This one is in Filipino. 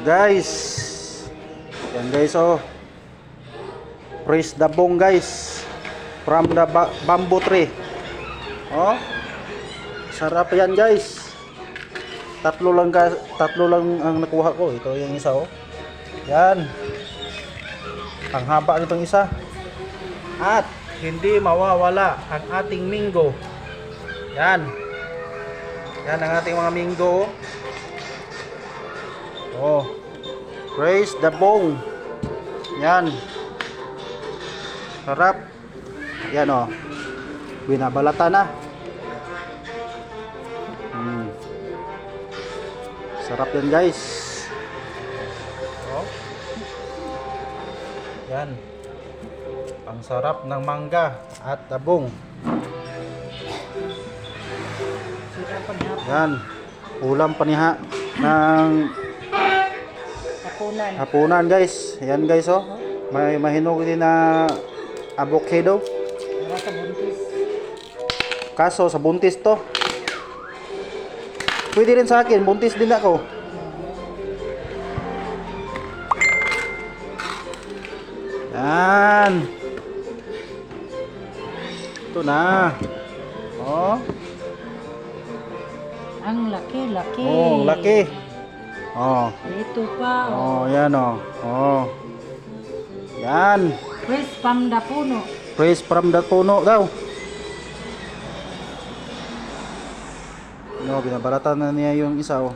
Guys, yan guys, oh, praise the bong guys from the bamboo tree. Oh, sarap yan guys. Tatlo lang ang nakuha ko. Ito yung isa, oh. Yan, ang haba nitong isa. At hindi mawawala ang ating minggo. Yan, yan ang ating mga minggo. Oh, praise the bong. Yan, sarap. Yan, oh, binabalata na. Sarap yan guys. Oh, yan, ang sarap ng mangga at tabong. Yan, ulam paniha ng hapunan guys. Yan guys, oh, may mahinog din na avocado. Kaso sa buntis to. Pwede rin sa akin, buntis din ako. Yan, ito na. Oh, ang laki. oh, laki. Oh, Ito pa. oh, yan, oh. Oh, yan, Fresh from the puno. praise from the puno daw. No, binabalatan na niya yung isa, oh.